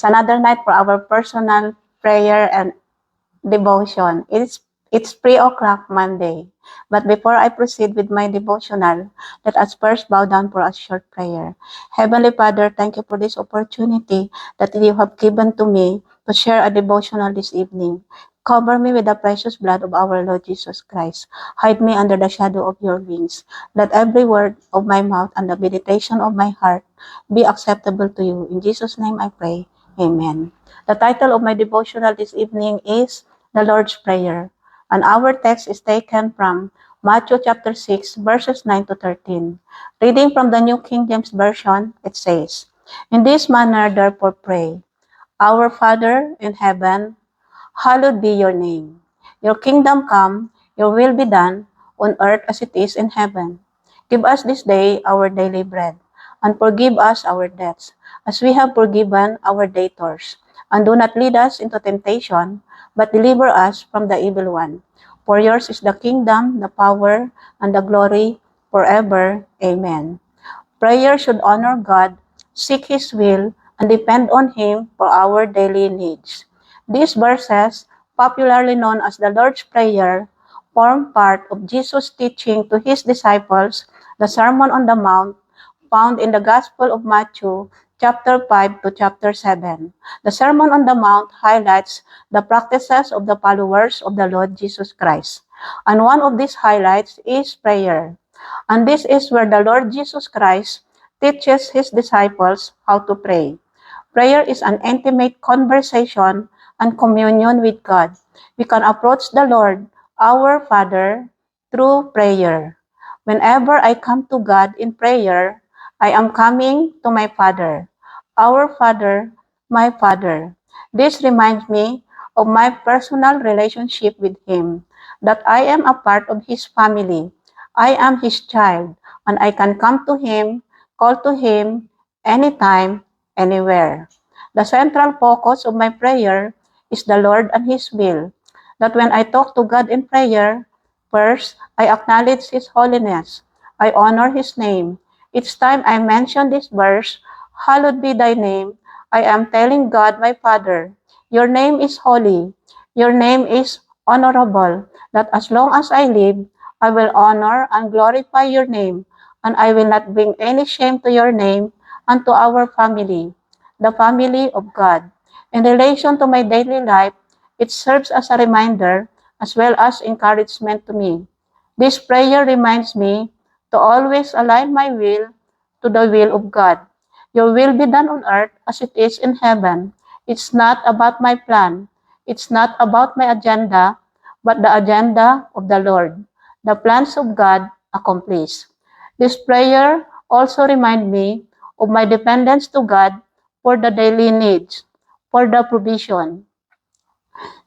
It's another night for our personal prayer and devotion. It's 3 o'clock Monday. But before I proceed with my devotional, let us first bow down for a short prayer. Heavenly Father, thank you for this opportunity that you have given to me to share a devotional this evening. Cover me with the precious blood of our Lord Jesus Christ. Hide me under the shadow of your wings. Let every word of my mouth and the meditation of my heart be acceptable to you. In Jesus' name I pray. Amen. The title of my devotional this evening is The Lord's Prayer, and our text is taken from Matthew chapter 6, verses 9 to 13. Reading from the New King James Version, it says, In this manner therefore pray, Our Father in heaven, hallowed be your name. Your kingdom come, your will be done, on earth as it is in heaven. Give us this day our daily bread, and forgive us our debts, as we have forgiven our debtors. And do not lead us into temptation, but deliver us from the evil one. For yours is the kingdom, the power, and the glory forever. Amen. Prayer should honor God, seek His will, and depend on Him for our daily needs. These verses, popularly known as the Lord's Prayer, form part of Jesus' teaching to His disciples, the Sermon on the Mount, found in the Gospel of Matthew, chapter 5 to chapter 7. The Sermon on the Mount highlights the practices of the followers of the Lord Jesus Christ. And one of these highlights is prayer. And this is where the Lord Jesus Christ teaches His disciples how to pray. Prayer is an intimate conversation and communion with God. We can approach the Lord, our Father, through prayer. Whenever I come to God in prayer, I am coming to my Father. Our Father, my Father. This reminds me of my personal relationship with Him, that I am a part of His family. I am His child, and I can come to Him, call to Him, anytime, anywhere. The central focus of my prayer is the Lord and His will. That when I talk to God in prayer, first, I acknowledge His holiness. I honor His name. Each time I mention this verse, Hallowed be thy name, I am telling God my Father, your name is holy. Your name is honorable, that as long as I live, I will honor and glorify your name, and I will not bring any shame to your name and to our family, the family of God. In relation to my daily life, it serves as a reminder as well as encouragement to me. This prayer reminds me to always align my will to the will of God. Your will be done on earth as it is in heaven. It's not about my plan. It's not about my agenda, but the agenda of the Lord. The plans of God accomplished. This prayer also reminds me of my dependence to God for the daily needs, for the provision.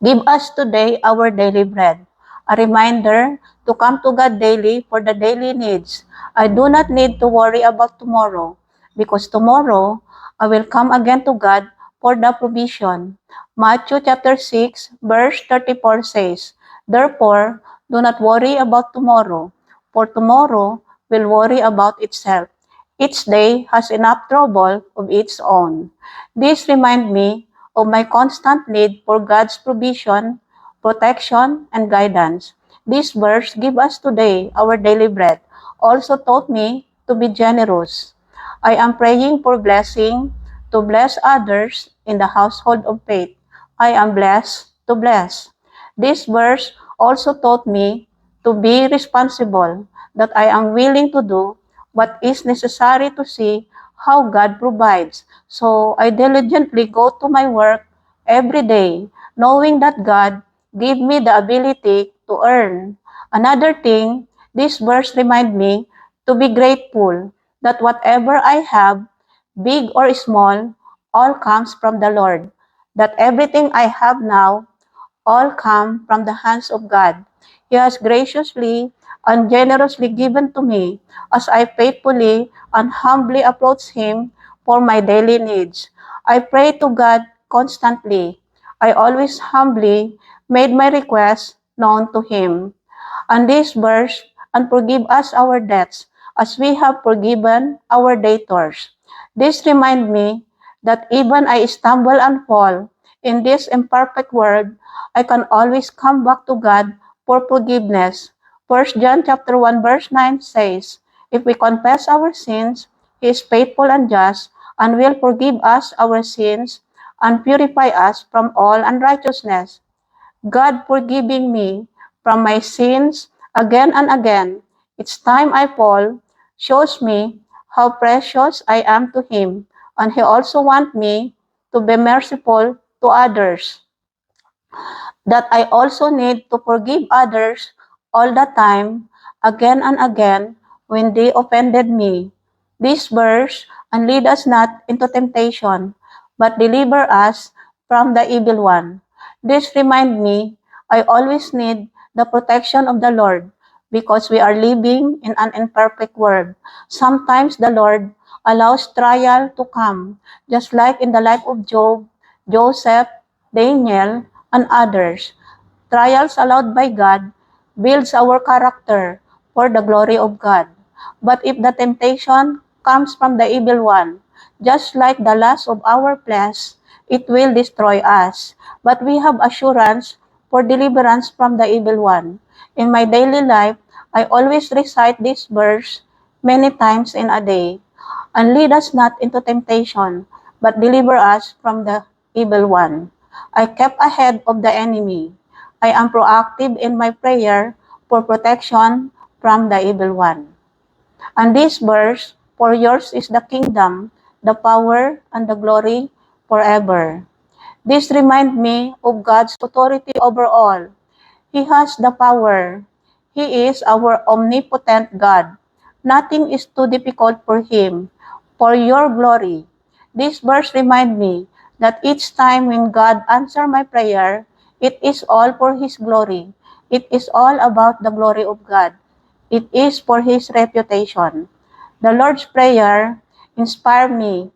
Give us today our daily bread. A reminder to come to God daily for the daily needs. I do not need to worry about tomorrow because tomorrow I will come again to God for the provision. Matthew chapter 6 verse 34 says, Therefore, do not worry about tomorrow, for tomorrow will worry about itself. Each day has enough trouble of its own. This reminds me of my constant need for God's provision, protection, and guidance. This verse, give us today our daily bread, also taught me to be generous. I am praying for blessing to bless others in the household of faith. I am blessed to bless. This verse also taught me to be responsible, that I am willing to do what is necessary to see how God provides. So I diligently go to my work every day, knowing that God gave me the ability to earn. Another thing, this verse reminds me to be grateful that whatever I have, big or small, all comes from the Lord. That everything I have now all come from the hands of God. He has graciously and generously given to me as I faithfully and humbly approach Him for my daily needs. I pray to God constantly. I always humbly made my requests known to Him. And this verse, and forgive us our debts as we have forgiven our debtors. This reminds me that even I stumble and fall in this imperfect world, I can always come back to God for forgiveness. 1 John chapter 1 verse 9 says, if we confess our sins, He is faithful and just and will forgive us our sins and purify us from all unrighteousness. God forgiving me from my sins again and again, each time I fall, shows me how precious I am to Him, and He also wants me to be merciful to others, that I also need to forgive others all the time, again and again, when they offended me. This verse, and lead us not into temptation, but deliver us from the evil one. This remind me, I always need the protection of the Lord, because we are living in an imperfect world. Sometimes the Lord allows trial to come, just like in the life of Job, Joseph, Daniel, and others. Trials allowed by God builds our character for the glory of God. But if the temptation comes from the evil one, just like the lust of our flesh, it will destroy us. But we have assurance for deliverance from the evil one. In my daily life, I always recite this verse many times in a day. And lead us not into temptation, but deliver us from the evil one. I kept ahead of the enemy. I am proactive in my prayer for protection from the evil one. And this verse, for yours is the kingdom, the power, and the glory forever. This reminds me of God's authority over all. He has the power. He is our omnipotent God. Nothing is too difficult for Him. For your glory. This verse reminds me that each time when God answers my prayer, it is all for His glory. It is all about the glory of God. It is for His reputation. The Lord's Prayer inspired me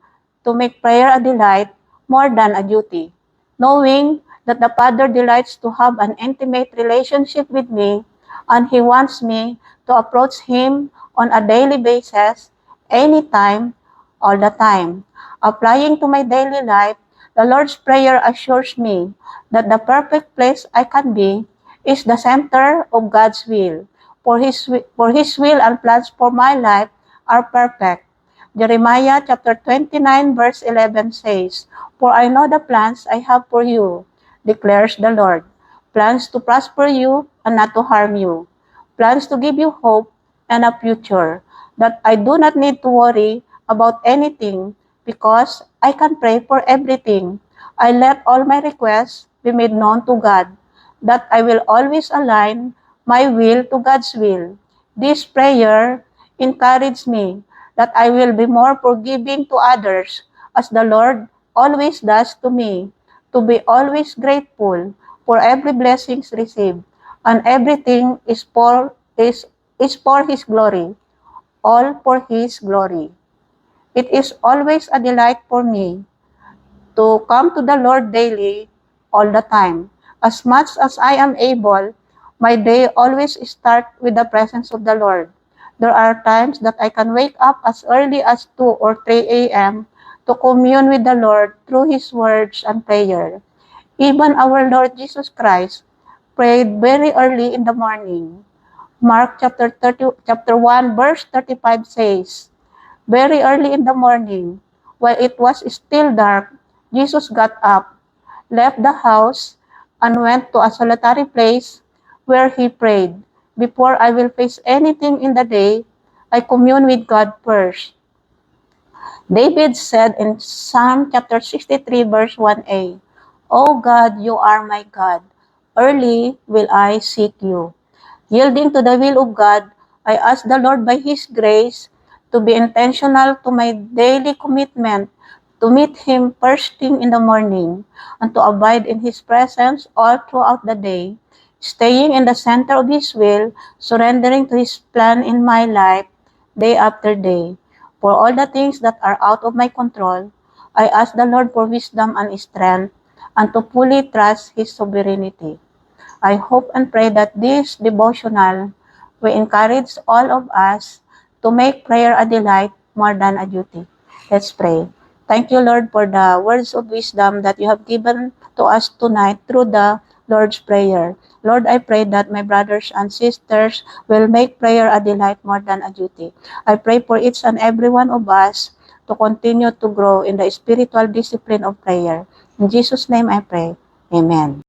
to make prayer a delight more than a duty. Knowing that the Father delights to have an intimate relationship with me and He wants me to approach Him on a daily basis, anytime, all the time. Applying to my daily life, the Lord's Prayer assures me that the perfect place I can be is the center of God's will. For His will and plans for my life are perfect. Jeremiah chapter 29 verse 11 says, for I know the plans I have for you, declares the Lord, plans to prosper you and not to harm you, plans to give you hope and a future, that I do not need to worry about anything because I can pray for everything. I let all my requests be made known to God, that I will always align my will to God's will. This prayer encourages me that I will be more forgiving to others as the Lord always does to me, to be always grateful for every blessings received, and everything is for His glory, all for His glory. It is always a delight for me to come to the Lord daily, all the time. As much as I am able, my day always starts with the presence of the Lord. There are times that I can wake up as early as 2 or 3 a.m. to commune with the Lord through His words and prayer. Even our Lord Jesus Christ prayed very early in the morning. Mark chapter 1 verse 35 says, very early in the morning, while it was still dark, Jesus got up, left the house, and went to a solitary place where He prayed. Before I will face anything in the day, I commune with God first. David said in Psalm chapter 63 verse 1a, O God, you are my God. Early will I seek you. Yielding to the will of God, I ask the Lord by His grace to be intentional to my daily commitment to meet Him first thing in the morning and to abide in His presence all throughout the day, staying in the center of His will, surrendering to His plan in my life day after day. For all the things that are out of my control, I ask the Lord for wisdom and strength and to fully trust His sovereignty. I hope and pray that this devotional will encourage all of us to make prayer a delight more than a duty. Let's pray. Thank you, Lord, for the words of wisdom that you have given to us tonight through the Lord's Prayer. Lord, I pray that my brothers and sisters will make prayer a delight more than a duty. I pray for each and every one of us to continue to grow in the spiritual discipline of prayer. In Jesus' name I pray. Amen.